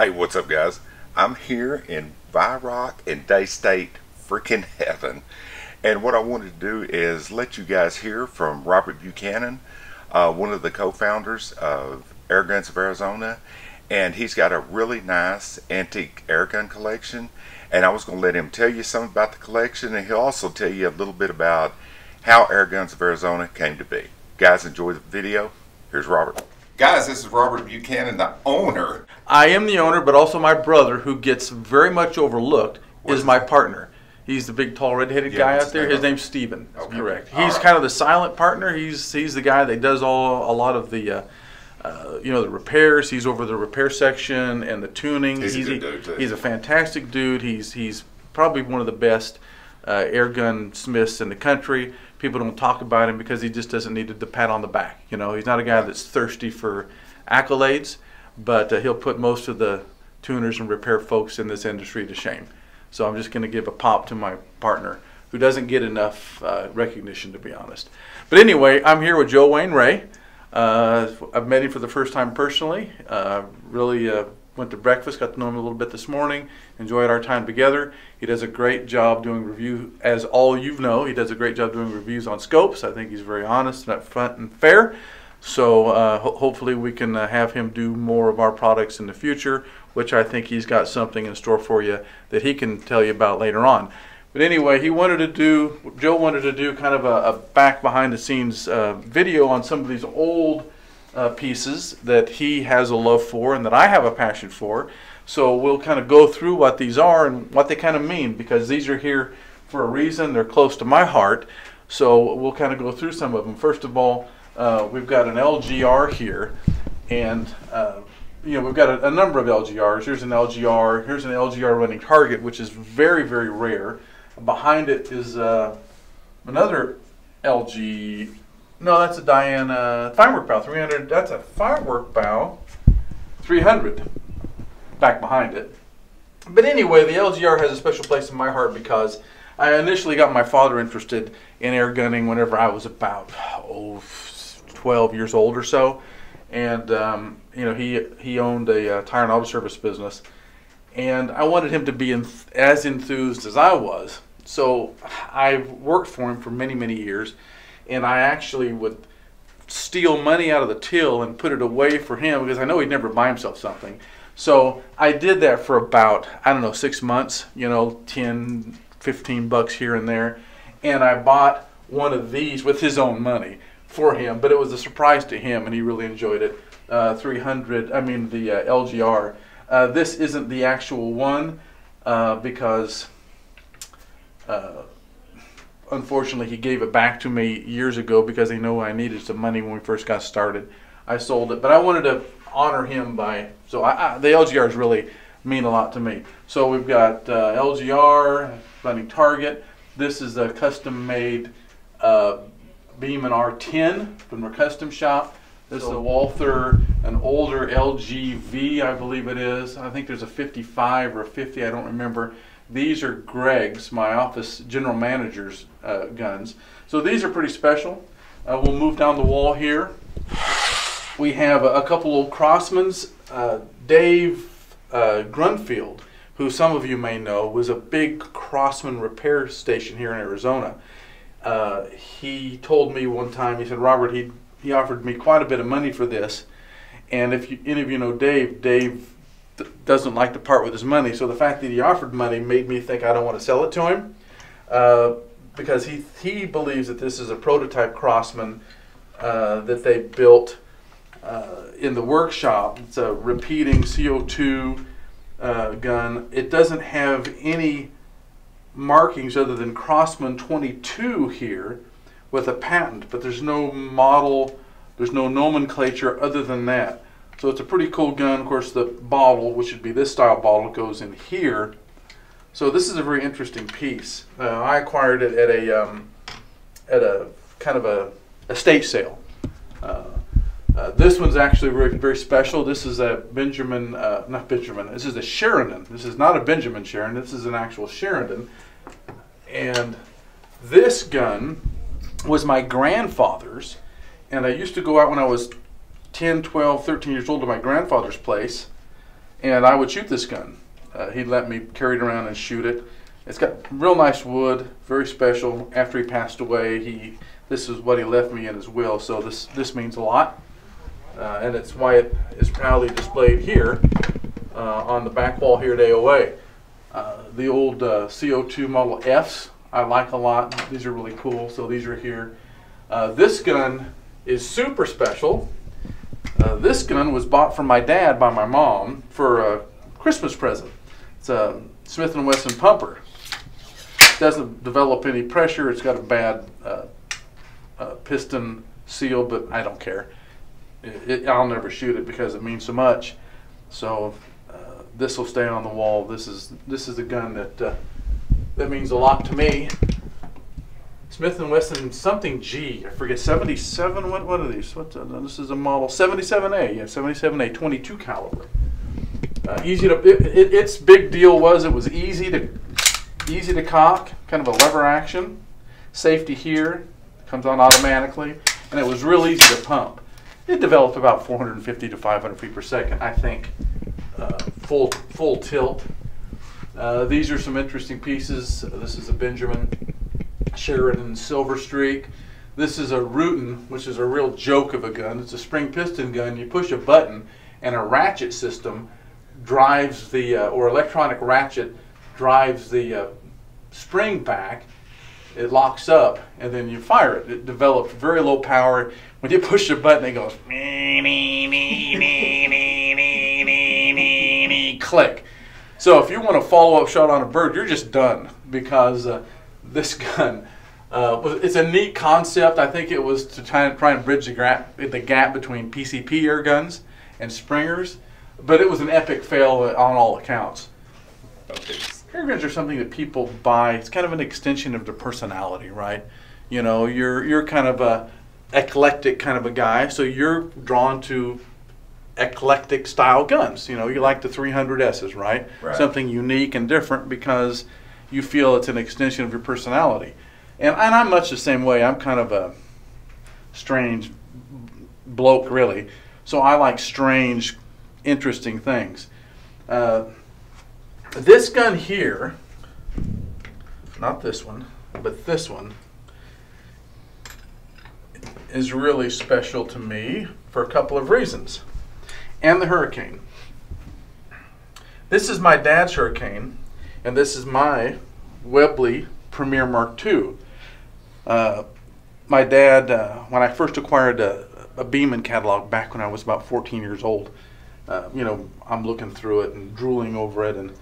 Hey, what's up, guys? I'm here in Virock in Daystate freaking heaven, and what I wanted to do is let you guys hear from Robert Buchanan, one of the co-founders of Airguns of Arizona, and he's got a really nice antique airgun collection, and I was going to let him tell you something about the collection, and he'll also tell you a little bit about how Airguns of Arizona came to be. Guys, enjoy the video. Here's Robert. Guys, this is Robert Buchanan, the owner. I am the owner, but also my brother, who gets very much overlooked, is my partner. He's the big, tall, red-headed guy out there. His name's Steven. That's correct. He's kind of the silent partner. He's the guy that does a lot of the the repairs. He's over the repair section and the tuning. He's a good dude, too. He's a fantastic dude. He's probably one of the best airgun smiths in the country. People don't talk about him because he just doesn't need the pat on the back. You know, he's not a guy that's thirsty for accolades, but he'll put most of the tuners and repair folks in this industry to shame. So I'm just going to give a pop to my partner, who doesn't get enough recognition, to be honest. But anyway, I'm here with Joe Wayne Ray. I've met him for the first time personally. Really went to breakfast, got to know him a little bit this morning, enjoyed our time together. He does a great job doing review, as all you know. He does a great job doing reviews on scopes. I think he's very honest and upfront and fair. So hopefully we can have him do more of our products in the future, which I think he's got something in store for you that he can tell you about later on. But anyway, Joe wanted to do kind of a back behind the scenes video on some of these old pieces that he has a love for and that I have a passion for. So we'll kind of go through what these are and what they kind of mean, because these are here for a reason. They're close to my heart. So we'll kind of go through some of them. First of all, we've got an LGR here, and we've got a number of LGRs. Here's an LGR. Here's an LGR running target, which is very, very rare. Behind it is another LG. No, that's a Diana firework bow 300. That's a firework bow 300 back behind it. But anyway, the LGR has a special place in my heart because I initially got my father interested in air gunning whenever I was about 12 years old or so, and he owned a tire and auto service business, and I wanted him to be as enthused as I was. So I worked for him for many, many years, and I actually would steal money out of the till and put it away for him because I know he'd never buy himself something. So I did that for about, I don't know, 6 months, 10, 15 bucks here and there, and I bought one of these with his own money for him, but it was a surprise to him and he really enjoyed it. The LGR. This isn't the actual one because unfortunately he gave it back to me years ago because he knew I needed some money when we first got started. I sold it, but I wanted to honor him by, so the LGRs really mean a lot to me. So we've got LGR running target. This is a custom made Beam and R10 from our custom shop. This is a Walther, an older LGV, I believe it is. I think there's a 55 or a 50, I don't remember. These are Greg's, my office general manager's guns. So these are pretty special. We'll move down the wall here. We have a couple old Crossmans. Dave Grunfield, who some of you may know, was a big Crossman repair station here in Arizona. He told me one time, he said, Robert, he offered me quite a bit of money for this, and if any of you know Dave doesn't like to part with his money, so the fact that he offered money made me think I don't want to sell it to him, because he believes that this is a prototype Crossman that they built in the workshop. It's a repeating CO2 gun. It doesn't have any markings other than Crossman 22 here with a patent, but there's no model, there's no nomenclature other than that. So it's a pretty cool gun. Of course, the bottle, which would be this style bottle, goes in here. So this is a very interesting piece. I acquired it at a kind of a estate sale. This one's actually very, very special. This is a not Benjamin, this is a Sheridan. This is not a Benjamin Sheridan, this is an actual Sheridan. And this gun was my grandfather's, and I used to go out when I was 10, 12, 13 years old to my grandfather's place, and I would shoot this gun. He'd let me carry it around and shoot it. It's got real nice wood, very special. After he passed away, this is what he left me in his will, so this means a lot. And it's why it is proudly displayed here on the back wall here at AOA. The old CO2 Model Fs I like a lot. These are really cool, so these are here. This gun is super special. This gun was bought from my dad by my mom for a Christmas present. It's a Smith & Wesson pumper. It doesn't develop any pressure. It's got a bad piston seal, but I don't care. I'll never shoot it because it means so much. So this will stay on the wall. This is a gun that means a lot to me. Smith & Wesson something G, I forget, 77. What are these? This is a model 77A. Yeah, 77A, 22 caliber. Easy to. Its big deal was it was easy to cock, kind of a lever action. Safety here, comes on automatically, and it was real easy to pump. It developed about 450 to 500 feet per second, I think, full tilt. These are some interesting pieces. This is a Benjamin Sheridan Silver Streak. This is a Rutan, which is a real joke of a gun. It's a spring piston gun. You push a button and a ratchet system drives the, or electronic ratchet drives the spring back. It locks up and then you fire it. It develops very low power. When you push the button, it goes click. So if you want a follow-up shot on a bird, you're just done, because this gun, it's a neat concept. I think it was to try and bridge the gap between PCP air guns and Springers, but it was an epic fail on all accounts. Air guns are something that people buy. It's kind of an extension of their personality, right? You know, you're kind of a eclectic kind of a guy, so you're drawn to eclectic style guns. You know, you like the 300Ss, right? Something unique and different because you feel it's an extension of your personality. And I'm much the same way. I'm kind of a strange bloke, really. So I like strange, interesting things. This gun here, not this one, but this one, is really special to me for a couple of reasons. And the Hurricane. This is my dad's Hurricane, and this is my Webley Premier Mark II. My dad, when I first acquired a Beeman catalog back when I was about 14 years old, you know, I'm looking through it and drooling over it, and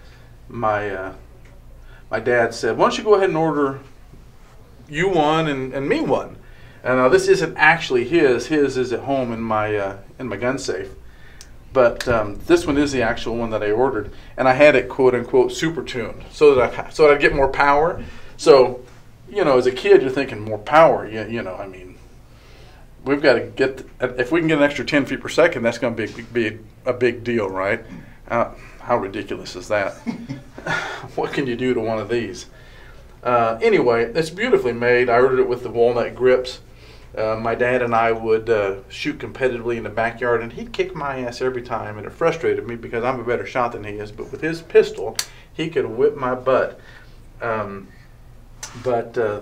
my dad said, "Why don't you go ahead and order you one and me one?" And now this isn't actually his. His is at home in my gun safe. But this one is the actual one that I ordered, and I had it quote unquote super tuned so that I'd get more power. So, you know, as a kid, you're thinking more power. You know, I mean, we've got to get, if we can get an extra 10 feet per second, that's going to be a big deal, right? How ridiculous is that? What can you do to one of these? Anyway, it's beautifully made. I ordered it with the walnut grips. My dad and I would shoot competitively in the backyard, and he'd kick my ass every time, and it frustrated me because I'm a better shot than he is. But with his pistol, he could whip my butt.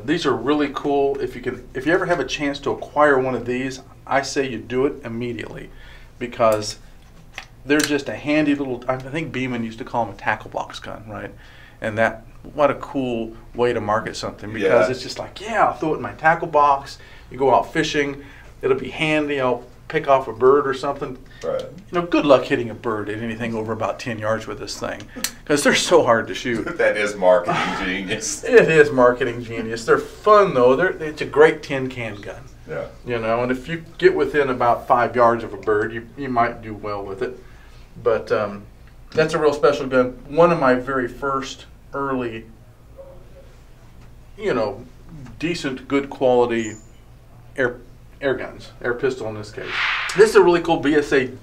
These are really cool. If you ever have a chance to acquire one of these, I say you do it immediately, because they're just a handy little. I think Beeman used to call them a tackle box gun, right? And that, what a cool way to market something, because it's just like, yeah, I'll throw it in my tackle box. You go out fishing, it'll be handy. I'll pick off a bird or something. Right. You know, good luck hitting a bird at anything over about 10 yards with this thing, because they're so hard to shoot. That is marketing genius. It is marketing genius. They're fun though. It's a great tin can gun. Yeah. You know, and if you get within about 5 yards of a bird, you might do well with it. But that's a real special gun. One of my very first early, you know, decent, good quality air guns, air pistol in this case. This is a really cool BSA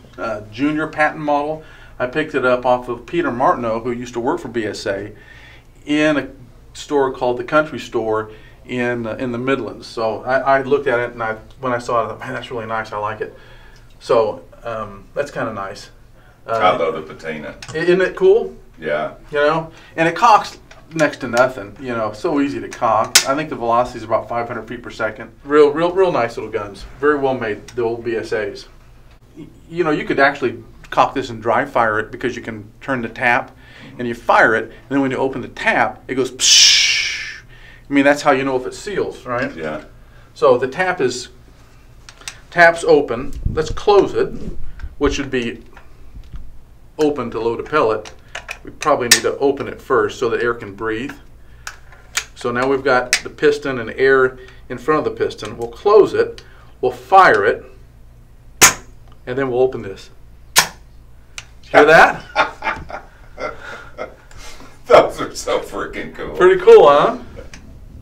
Junior Patent model. I picked it up off of Peter Martineau, who used to work for BSA, in a store called the Country Store in the Midlands. So I looked at it, and when I saw it, I thought, man, that's really nice. I like it. So that's kind of nice. I love the patina. Isn't it cool? Yeah. You know, and it cocks next to nothing. You know, so easy to cock. I think the velocity is about 500 feet per second. Real nice little guns. Very well made. The old BSAs. You know, you could actually cock this and dry fire it because you can turn the tap and you fire it, and then when you open the tap, it goes psh. I mean, that's how you know if it seals, right? Yeah. So the tap's open. Let's close it, which should be open to load a pellet. We probably need to open it first so that air can breathe. So now we've got the piston and air in front of the piston. We'll close it, we'll fire it, and then we'll open this. Hear that? Those are so freaking cool. Pretty cool, huh?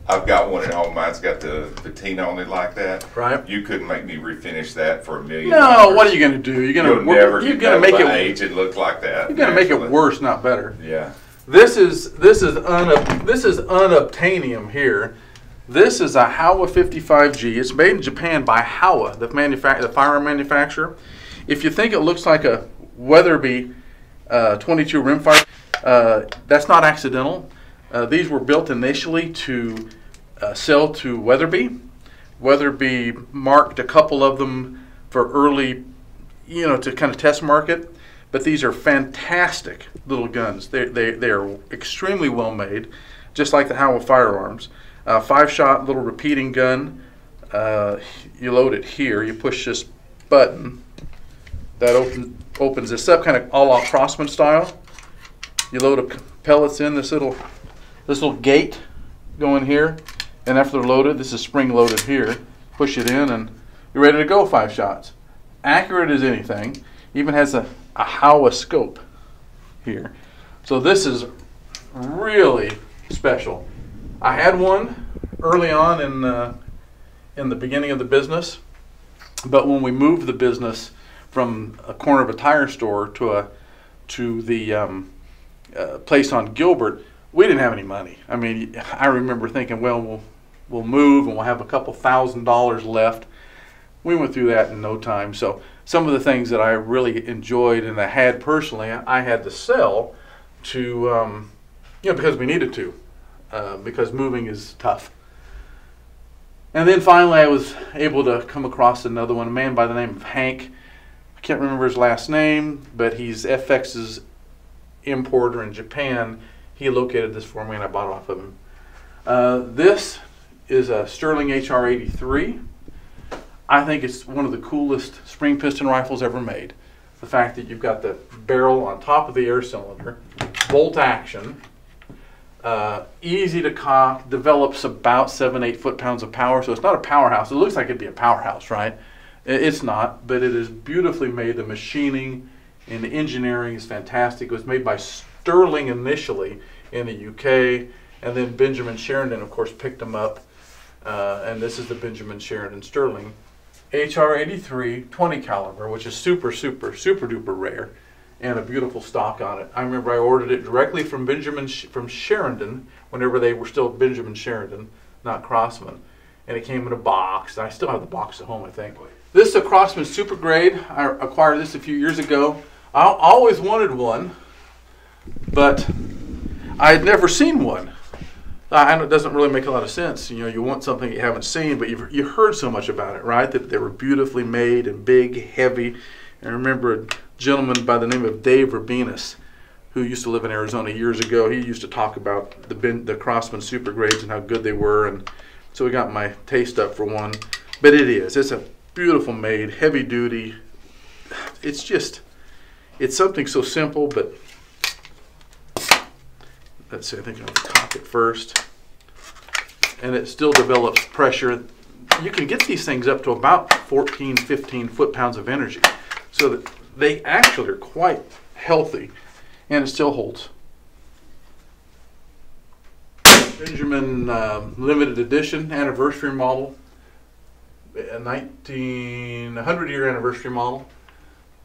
I've got one at home. Mine's got the patina on it like that. Right. You couldn't make me refinish that for $1 million. No, what are you going to do? You're going to make it age and look like that. You're going to make it worse, not better. Yeah. This is unobtainium here. This is a Howa 55G. It's made in Japan by Howa, the firearm manufacturer. If you think it looks like a Weatherby 22 rimfire, that's not accidental. These were built initially to sell to Weatherby. Weatherby marked a couple of them for early, to kind of test market. But these are fantastic little guns. They are extremely well made, just like the Howa firearms. 5-shot little repeating gun. You load it here. You push this button. That opens this up, kind of a la Crossman style. You load pellets in this little gate going here, and after they're loaded, this is spring loaded here. Push it in, and you're ready to go. 5 shots, accurate as anything. Even has a Howa scope here, so this is really special. I had one early on in the beginning of the business, but when we moved the business from a corner of a tire store to the place on Gilbert, we didn't have any money. I mean, I remember thinking, well, we'll move and we'll have a couple $1,000s left. We went through that in no time. So some of the things that I really enjoyed and I had personally, I had to sell to, because we needed to, because moving is tough. And then finally I was able to come across another one, a man by the name of Hank. I can't remember his last name, but he's FX's importer in Japan. He located this for me and I bought it off of him. This is a Sterling HR-83. I think it's one of the coolest spring piston rifles ever made. The fact that you've got the barrel on top of the air cylinder, bolt action, easy to cock, develops about 7-8 foot-pounds of power, so it's not a powerhouse. It looks like it'd be a powerhouse, right? It's not, but it is beautifully made. The machining and the engineering is fantastic. It was made by Sterling initially in the UK, and then Benjamin Sheridan, of course, picked them up. And this is the Benjamin Sheridan Sterling HR-83 20 caliber, which is super duper rare, and a beautiful stock on it. I remember I ordered it directly from from Sheridan whenever they were still Benjamin Sheridan, not Crossman, and it came in a box. I still have the box at home, I think. This is a Crossman Super Grade. I acquired this a few years ago. I always wanted one, but I had never seen one. I know it doesn't really make a lot of sense. You want something you haven't seen, but you've heard so much about it, right? That they were beautifully made and big, heavy. And I remember a gentleman by the name of Dave Rabinus, who used to live in Arizona years ago. He used to talk about the Crossman Super Grades and how good they were, and so we got my taste up for one. But it's a beautiful made, heavy duty. It's something so simple, but let's see, I think I'll cock it first. And it still develops pressure. You can get these things up to about 14, 15 foot-pounds of energy. So that they actually are quite healthy, and it still holds. Benjamin limited edition anniversary model, a 100-year anniversary model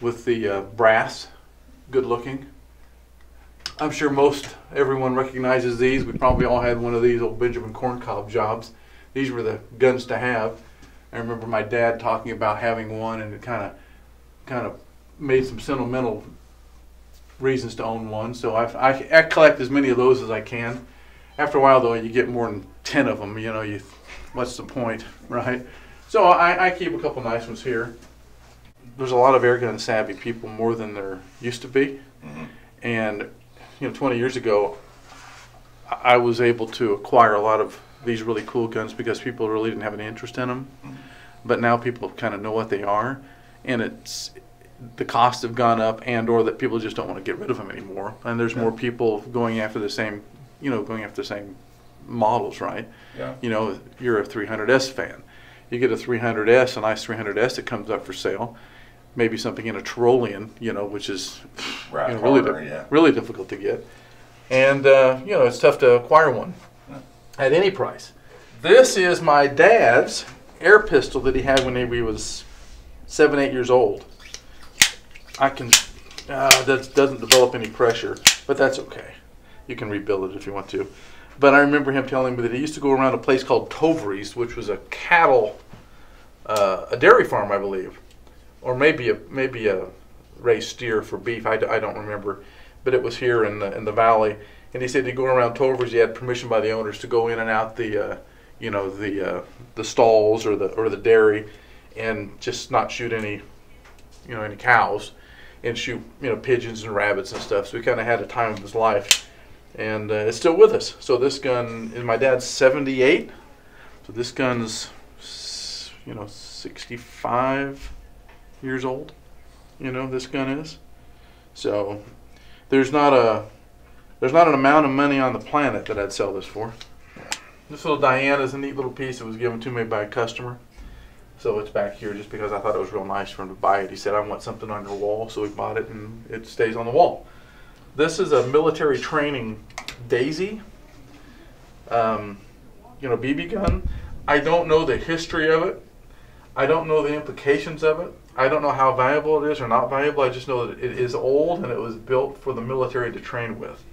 with the brass, good looking. I'm sure everyone recognizes these. We probably all had one of these old Benjamin corncob jobs. These were the guns to have. I remember my dad talking about having one, and it kind of made some sentimental reasons to own one. So I collect as many of those as I can. After a while, though, you get more than 10 of them. You know, what's the point, right? So I keep a couple nice ones here. There's a lot of airgun savvy people, more than there used to be. Mm-hmm. And 20 years ago, I was able to acquire a lot of these really cool guns because people really didn't have any interest in them. Mm-hmm. But now people kind of know what they are, and the costs have gone up, and/or that people just don't want to get rid of them anymore. And there's more people going after the same, models, right? Yeah. You're a 300S fan. You get a 300S, a nice 300S that comes up for sale. Maybe something in a Tyrolean, which is really difficult to get. And, it's tough to acquire one at any price. This is my dad's air pistol that he had when he was 7, 8 years old. That doesn't develop any pressure, but that's okay. You can rebuild it if you want to. But I remember him telling me that he used to go around a place called Tovery's, which was a dairy farm, I believe. Or maybe a raised steer for beef. I don't remember, but it was here in the valley. And he said he'd go around Tover's. He had permission by the owners to go in and out the stalls or the dairy, and just not shoot any cows, and shoot pigeons and rabbits and stuff. So he kind of had a time of his life, and it's still with us. So this gun is my dad's 78. So this gun's 65 years old. This gun is. So there's not an amount of money on the planet that I'd sell this for. This little Diana is a neat little piece that was given to me by a customer. So it's back here just because I thought it was real nice for him to buy it. He said, I want something on your wall, so he bought it, and it stays on the wall. This is a military training Daisy, BB gun. I don't know the history of it. I don't know the implications of it. I don't know how valuable it is or not valuable. I just know that it is old, and it was built for the military to train with,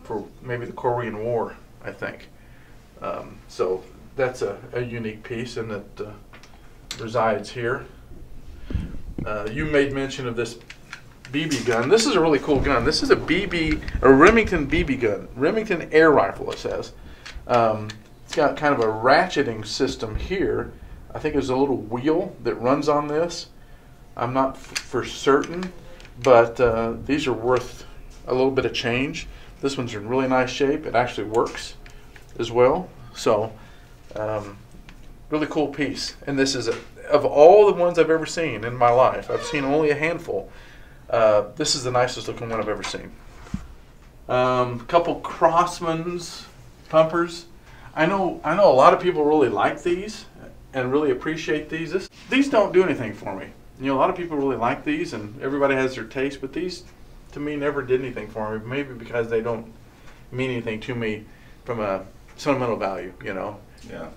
for maybe the Korean War, I think. So that's a unique piece, and it resides here. You made mention of this BB gun. This is a really cool gun. This is a Remington BB gun. Remington air rifle, it says. It's got kind of a ratcheting system here. I think there's a little wheel that runs on this. I'm not for certain, but these are worth a little bit of change. This one's in really nice shape. It actually works as well. So, really cool piece. And this is, of all the ones I've ever seen in my life, I've seen only a handful. This is the nicest looking one I've ever seen. Couple Crossman's pumpers. I know a lot of people really like these and really appreciate these. These don't do anything for me. A lot of people really like these, and everybody has their taste, but these, to me, never did anything for me. Maybe because they don't mean anything to me from a sentimental value, Yeah.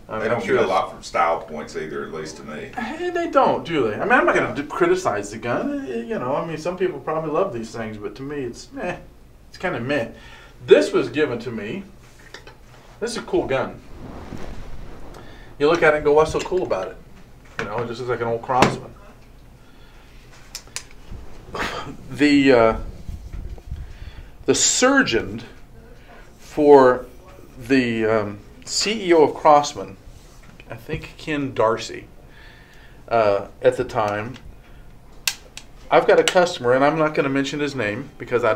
They don't get a lot from style points either, at least to me. They don't, do they? I mean, I'm not going to criticize the gun. Some people probably love these things, but to me, it's meh. It's kind of meh. This was given to me. This is a cool gun. You look at it and go, what's so cool about it? It just looks like an old Crossman. The surgeon for the CEO of Crossman, I think Ken Darcy, at the time. I've got a customer, and I'm not going to mention his name because I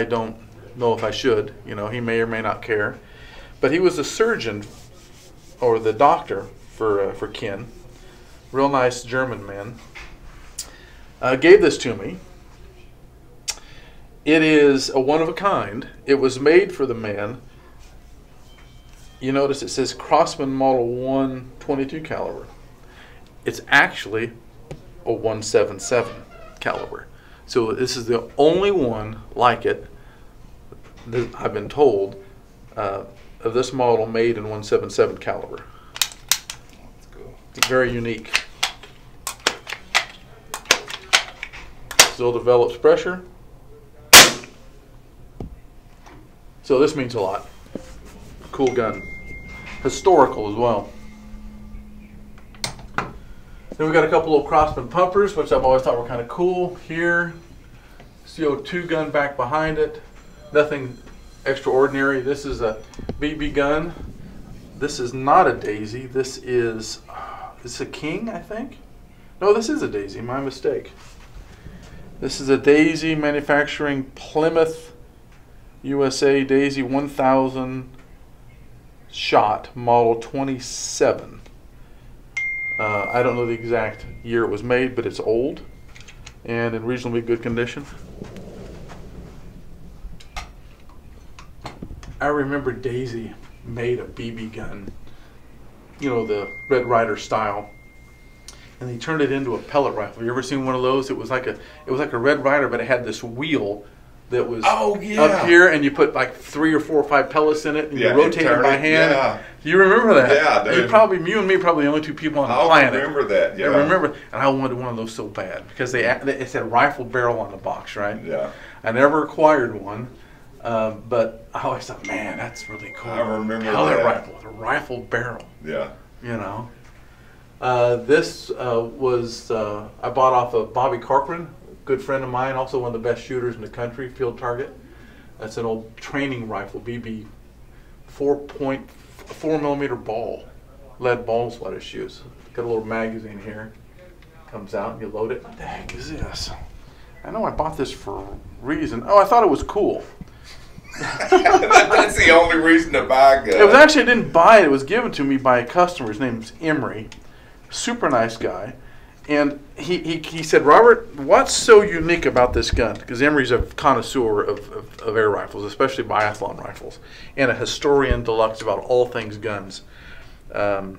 don't know if I should. He may or may not care, but he was the surgeon or the doctor for Ken. Real nice German man. Gave this to me. It is a one of a kind. It was made for the man. You notice it says Crossman Model 122 caliber. It's actually a 177 caliber. So this is the only one like it that I've been told of this model made in 177 caliber. That's cool. It's very unique. Still develops pressure. So this means a lot. Cool gun. Historical as well. Then we got a couple of Crossman pumpers, which I've always thought were kind of cool. Here, CO2 gun back behind it. Nothing extraordinary. This is a BB gun. This is not a Daisy. This is a King, I think. No, this is a Daisy. My mistake. This is a Daisy manufacturing Plymouth, USA Daisy 1000 shot, model 27. I don't know the exact year it was made, but it's old and in reasonably good condition. I remember Daisy made a BB gun, you know, the Red Ryder style, and they turned it into a pellet rifle. You ever seen one of those? It was like a Red Ryder, but it had this wheel that was up here, and you put like 3 or 4 or 5 pellets in it, and you rotate it by hand. Yeah. You remember that? Yeah, dude. You and me, probably the only 2 people on the planet. I remember that. Yeah, I remember, and I wanted one of those so bad because it said rifle barrel on the box, right? Yeah. I never acquired one, but I always thought, man, that's really cool. I remember pellet that. rifle with a rifle barrel. Yeah. You know. This was I bought off of Bobby Corcoran, good friend of mine, also one of the best shooters in the country, field target. That's an old training rifle, BB 4.4mm ball. Lead ball's what it shoots. Got a little magazine here. Comes out and you load it. What the heck is this? I know I bought this for a reason. Oh, I thought it was cool. That's the only reason to buy a gun. It was actually, I didn't buy it. It was given to me by a customer. His name's Emery. Super nice guy. And he said, Robert, what's so unique about this gun? Because Emery's a connoisseur of air rifles, especially biathlon rifles, and a historian deluxe about all things guns. So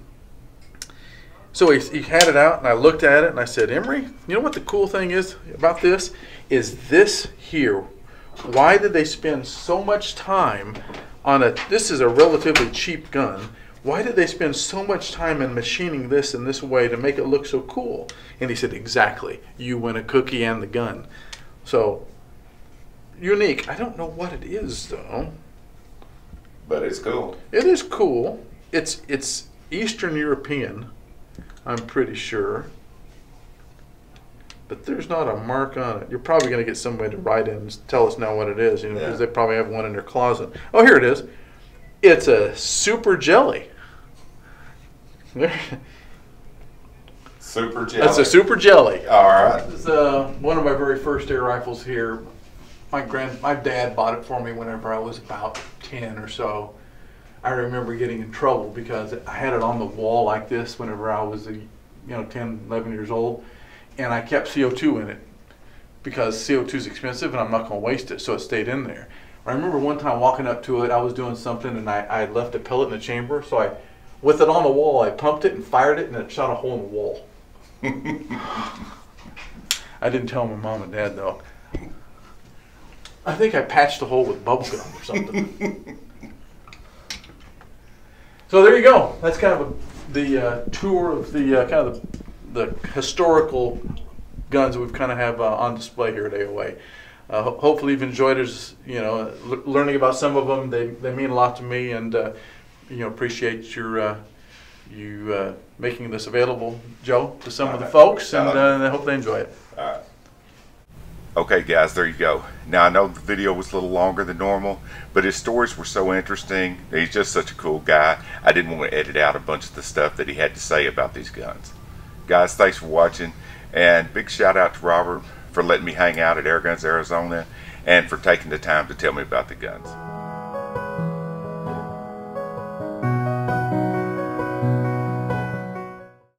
he had it out, and I looked at it, and I said, Emery, you know what the cool thing is about this? Is this here. Why did they spend so much time on this is a relatively cheap gun. Why did they spend so much time in machining this in this way to make it look so cool? And he said, exactly. You win a cookie and the gun. So, unique. I don't know what it is, though. But it's cool. It is cool. It's Eastern European, I'm pretty sure. But there's not a mark on it. You're probably going to get somebody to write in and tell us now what it is, you know, because they probably have one in their closet. Oh, here it is. It's a Super Jelly. Super Jelly. That's a Super Jelly. All right. This is one of my very first air rifles here. My dad bought it for me whenever I was about 10 or so. I remember getting in trouble because I had it on the wall like this whenever I was 10, 11 years old, and I kept CO2 in it because CO2 is expensive and I'm not going to waste it, so it stayed in there. I remember one time walking up to it, I was doing something and I had left a pellet in the chamber, so with it on the wall, I pumped it and fired it, and it shot a hole in the wall. I didn't tell my mom and dad, though. I think I patched the hole with bubble gum or something. So there you go. That's kind of the tour of the the historical guns that we've kind of have on display here at AOA. Hopefully you've enjoyed us, learning about some of them. They mean a lot to me, and appreciate you making this available, Joe, to some of the folks, and I hope they enjoy it. All right. Okay, guys, there you go. Now, I know the video was a little longer than normal, but his stories were so interesting. He's just such a cool guy. I didn't want to edit out a bunch of the stuff that he had to say about these guns. Guys, thanks for watching, and big shout out to Robert for letting me hang out at Airguns Arizona and for taking the time to tell me about the guns.